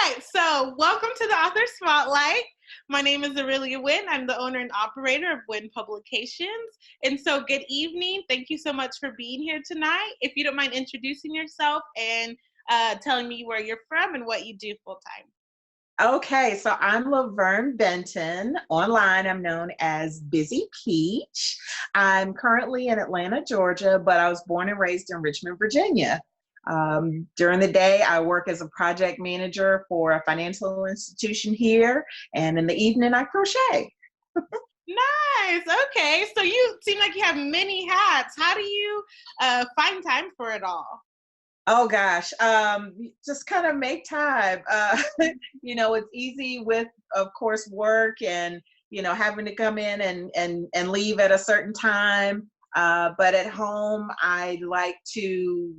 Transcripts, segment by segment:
right, so welcome to the Author Spotlight. My name is Aurelia Wynn. I'm the owner and operator of Wynn Publications. And so good evening. Thank you so much for being here tonight. If you don't mind introducing yourself and telling me where you're from and what you do full time. Okay, so I'm Laverne Benton. Online, I'm known as Busy Peach. I'm currently in Atlanta, Georgia, but I was born and raised in Richmond, Virginia. During the day, I work as a project manager for a financial institution here, and in the evening, I crochet. Nice. Okay, so you seem like you have many hats. How do you find time for it all? Oh gosh, just kind of make time. It's easy with, of course, work and having to come in and leave at a certain time. But at home, I like to,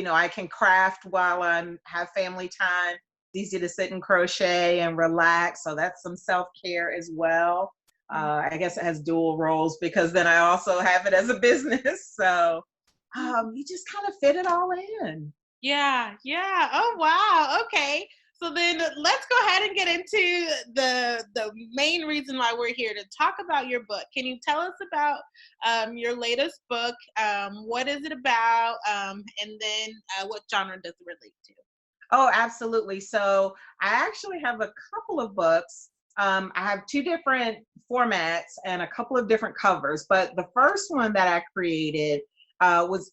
I can craft while have family time. It's easy to sit and crochet and relax, so that's some self-care as well. I guess it has dual roles because then I also have it as a business. So you just kind of fit it all in. Yeah. Oh, wow. Okay. So then let's go ahead and get into the main reason why we're here to talk about your book. Can you tell us about your latest book? What is it about? And then what genre does it relate to? Oh, absolutely. So I actually have a couple of books. I have two different formats and a couple of different covers, but the first one that I created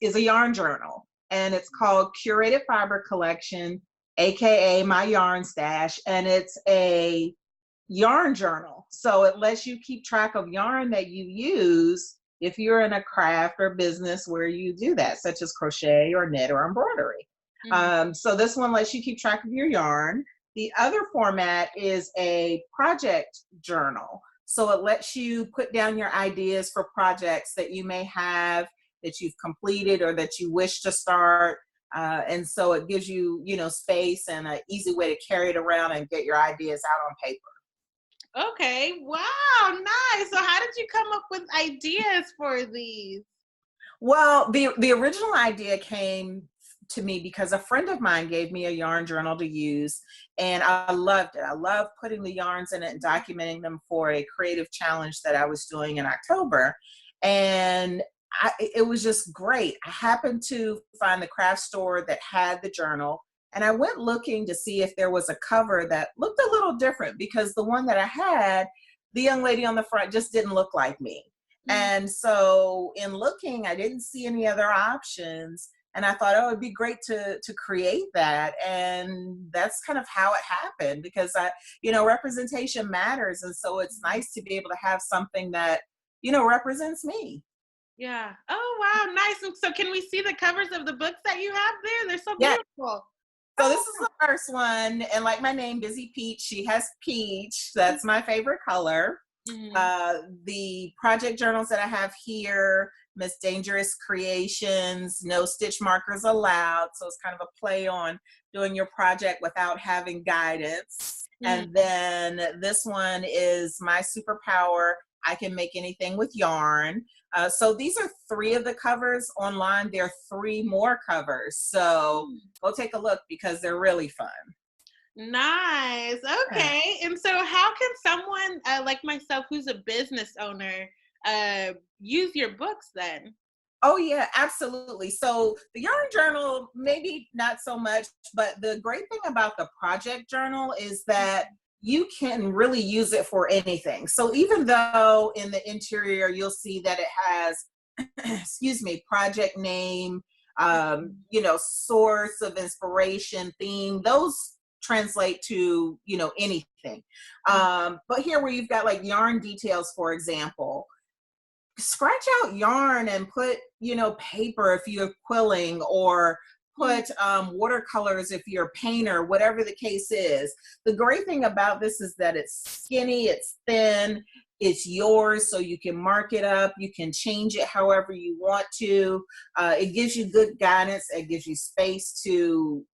is a yarn journal, and it's called Curated Fiber Collection, aka My Yarn Stash, and it's a yarn journal. So it lets you keep track of yarn that you use if you're in a craft or business where you do that, such as crochet or knit or embroidery. So this one lets you keep track of your yarn. The other format is a project journal. So it lets you put down your ideas for projects that you may have, that you've completed or that you wish to start. And so it gives you, space and an easy way to carry it around and get your ideas out on paper. Okay. Wow. Nice. So how did you come up with ideas for these? Well, the original idea came to me because a friend of mine gave me a yarn journal to use, and I loved it. I loved putting the yarns in it and documenting them for a creative challenge that I was doing in October. And it was just great. I happened to find the craft store that had the journal, and I went looking to see if there was a cover that looked a little different, because the one that I had, the young lady on the front just didn't look like me. And so in looking, I didn't see any other options. And I thought, oh, it'd be great to create that. And that's kind of how it happened, because representation matters. And so it's nice to be able to have something that, represents me. Yeah. Oh, wow. Nice. And so can we see the covers of the books that you have there? They're so Yeah. beautiful. So this is the first one. And like my name, Busy Peach, she has peach. That's my favorite color. The project journals that I have here, Miss Dangerous Creations, no stitch markers allowed. So it's kind of a play on doing your project without having guidance. And then this one is My Superpower, I Can Make Anything with Yarn. So these are three of the covers. Online, there are three more covers. So go take a look because they're really fun. Nice. Okay. And so how can someone like myself who's a business owner use your books then? Oh yeah, absolutely. So the yarn journal, maybe not so much, but the great thing about the project journal is that you can really use it for anything. So even though in the interior, you'll see that it has, excuse me, project name, source of inspiration, theme, those translate to, anything. But here where you've got like yarn details, for example, scratch out yarn and put, paper if you're quilling, or put watercolors if you're a painter, whatever the case is. The great thing about this is that it's skinny, it's thin, it's yours, so you can mark it up, you can change it however you want to. It gives you good guidance, it gives you space to,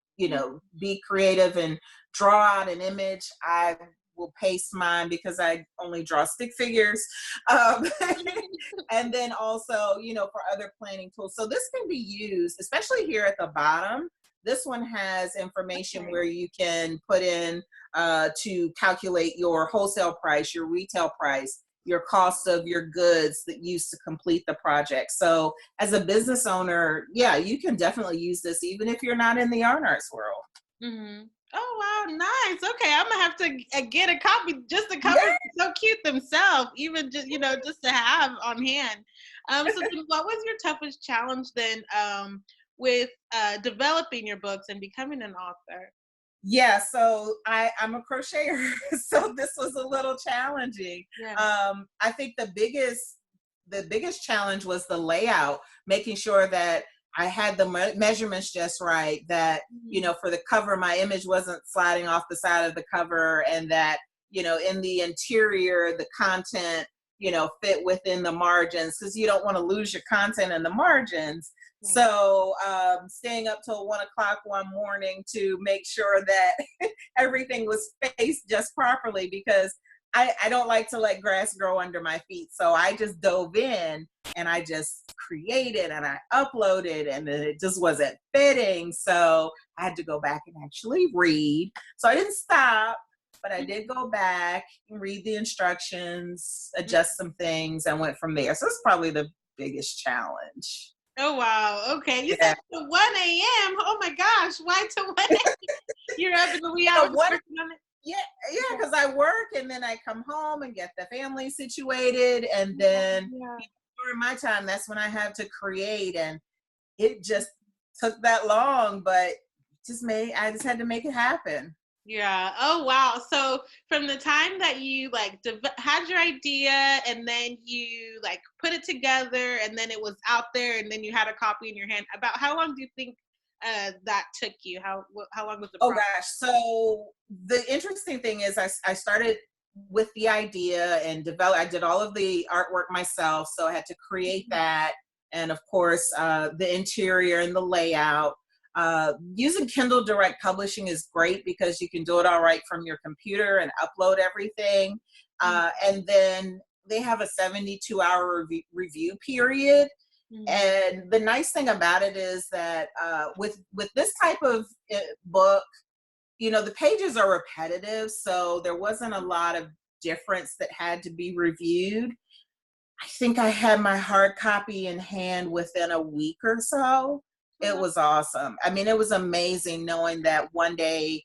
be creative and draw out an image. I will paste mine because I only draw stick figures. And then also, for other planning tools. So this can be used, especially here at the bottom. This one has information where you can put in to calculate your wholesale price, your retail price, your cost of your goods that used to complete the project. So as a business owner, yeah, you can definitely use this even if you're not in the yarn arts world. Mm-hmm. Oh wow, nice. Okay, I'm gonna have to get a copy. Just the covers Yeah. are so cute themselves, even just just to have on hand. So then what was your toughest challenge then with developing your books and becoming an author? Yeah, so I'm a crocheter, so this was a little challenging. Yeah. I think the biggest challenge was the layout, making sure that I had the measurements just right, that for the cover my image wasn't sliding off the side of the cover, and that in the interior the content fit within the margins, because you don't want to lose your content in the margins. Right. So staying up till 1 o'clock one morning to make sure that everything was spaced just properly, because I don't like to let grass grow under my feet. So I just dove in and I just created and I uploaded, and then it just wasn't fitting. So I had to go back and actually read. So I didn't stop, but I did go back and read the instructions, adjust some things, and went from there. So it's probably the biggest challenge. Oh wow. Okay. You Yeah. said to 1 a.m. Oh my gosh. Why to 1 a.m.? You're up in the wee hours What? working on it. Yeah, because I work and then I come home and get the family situated, and then Yeah. during my time, that's when I have to create, and it just took that long, but I just had to make it happen. Yeah. Oh wow. So from the time that you like had your idea and then you like put it together and then it was out there and then you had a copy in your hand, about how long do you think that took you? How long was the Oh process? gosh. So the interesting thing is I started with the idea and I did all of the artwork myself. So I had to create that. And of course, the interior and the layout. Using Kindle Direct Publishing is great because you can do it all right from your computer and upload everything. And then they have a 72-hour review period. And the nice thing about it is that with this type of book, the pages are repetitive, so there wasn't a lot of difference that had to be reviewed. I think I had my hard copy in hand within a week or so. It was awesome. I mean, it was amazing knowing that one day,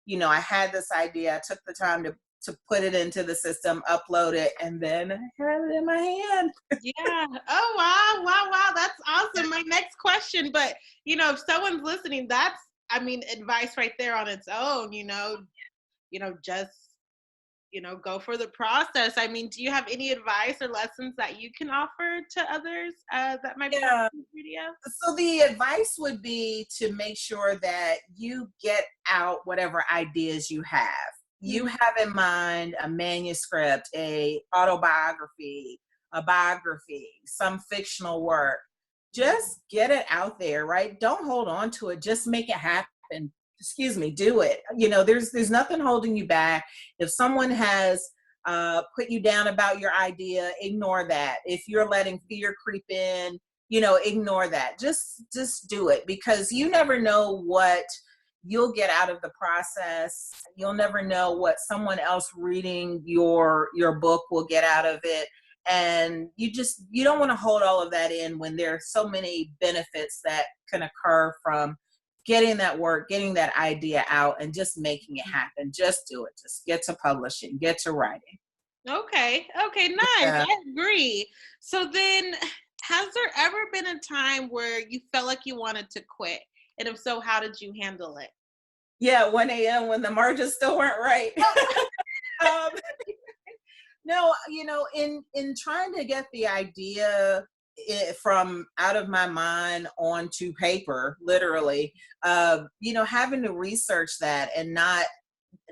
I had this idea. I took the time to put it into the system, upload it, and then I had it in my hand. Yeah. Oh wow, wow, wow. That's awesome. My next question, but if someone's listening, that's advice right there on its own, just go for the process. Do you have any advice or lessons that you can offer to others that might be watching this video? So the advice would be to make sure that you get out whatever ideas you have. You have in mind a manuscript, a autobiography, a biography, some fictional work. Just get it out there, right? Don't hold on to it. Just make it happen. Excuse me, do it. There's nothing holding you back. If someone has put you down about your idea, ignore that. If you're letting fear creep in, ignore that. Just do it, because you never know what you'll get out of the process. You'll never know what someone else reading your book will get out of it. And you don't want to hold all of that in when there are so many benefits that can occur from getting that work, getting that idea out, and just making it happen. Just do it. Just get to publishing, get to writing. Okay, nice. Yeah. I agree. So then, has there ever been a time where you felt like you wanted to quit? And if so, how did you handle it? Yeah, 1 a.m. when the margins still weren't right. um, no, in trying to get the idea from out of my mind onto paper, literally, having to research that and not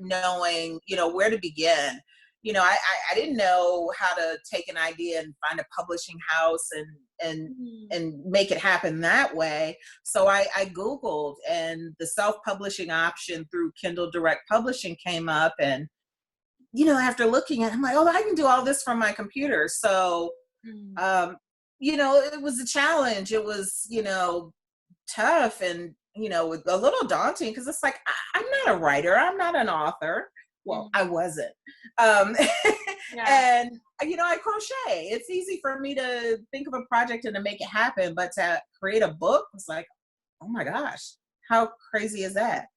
knowing, where to begin. I didn't know how to take an idea and find a publishing house and make it happen that way. So I Googled, and the self-publishing option through Kindle Direct Publishing came up. And, after looking at it, I'm like, oh, I can do all this from my computer. So, it was a challenge. It was, tough. And with a little daunting because it's like, I'm not a writer. I'm not an author. Well, I Mhm. wasn't. Um, Yeah. and, I crochet. It's easy for me to think of a project and to make it happen, but to create a book was like, oh my gosh, how crazy is that?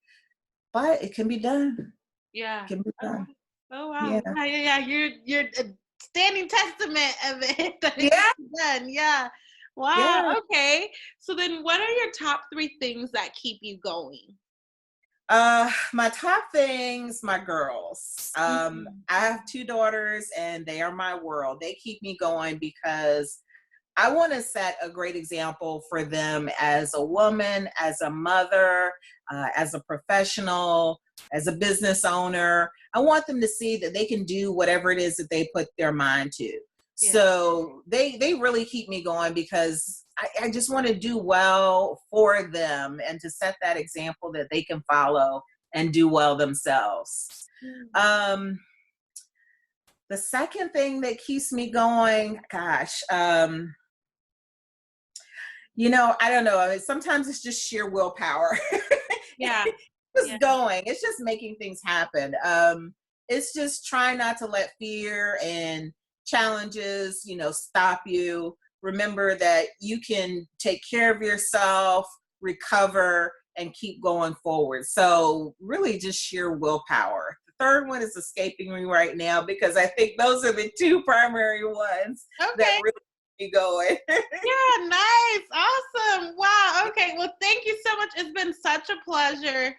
But it can be done. Yeah. It can be Oh, wow. done. Oh, wow. Yeah. Yeah, yeah, yeah. You're a standing testament of it that it can Yeah. be done. Yeah. Wow. Yeah. Okay. So then what are your top 3 things that keep you going? My top things, my girls. Mhm. I have 2 daughters and they are my world. They keep me going because I want to set a great example for them as a woman, as a mother, as a professional, as a business owner. I want them to see that they can do whatever it is that they put their mind to. Yeah. So they really keep me going because I just want to do well for them and to set that example that they can follow and do well themselves. Mhm. Um, the second thing that keeps me going, gosh, I don't know. I mean, sometimes it's just sheer willpower. Yeah. Yeah. Just going. It's just making things happen. It's just trying not to let fear and challenges, stop you. Remember that you can take care of yourself, recover, and keep going forward. So, really, just sheer willpower. The third one is escaping me right now because I think those are the 2 primary ones that Okay. really keep me going. Yeah, nice. Awesome. Wow. Okay. Well, thank you so much. It's been such a pleasure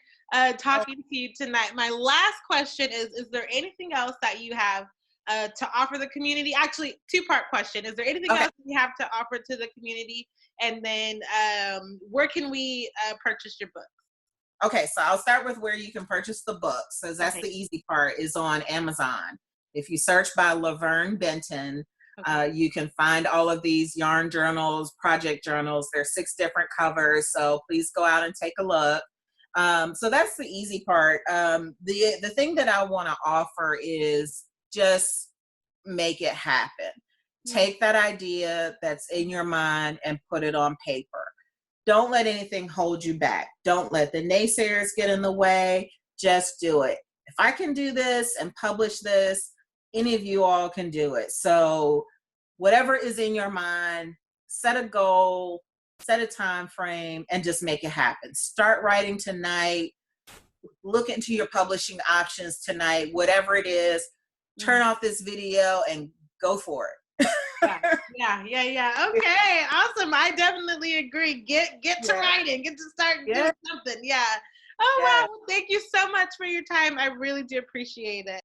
talking to you tonight. My last question is there anything else that you have to offer the community? Actually, two-part question. Is there anything Okay. else you have to offer to the community? And then where can we purchase your book? Okay, so I'll start with where you can purchase the book. So that's Okay. the easy part is on Amazon. If you search by Laverne Benton, Okay. you can find all of these yarn journals, project journals. There's 6 different covers, so please go out and take a look. So that's the easy part. The thing that I want to offer is just make it happen. Yeah. Take that idea that's in your mind and put it on paper. Don't let anything hold you back. Don't let the naysayers get in the way. Just do it. If I can do this and publish this, any of you all can do it. So, whatever is in your mind, set a goal, set a time frame, and just make it happen. Start writing tonight. Look into your publishing options tonight, whatever it is. Mhm. Turn off this video and go for it. Yeah, yeah, yeah, yeah. Okay, awesome. I definitely agree. Get to Yeah. writing. Get to start Yeah. doing something. Yeah. Oh Yeah. wow. Well, thank you so much for your time. I really do appreciate it.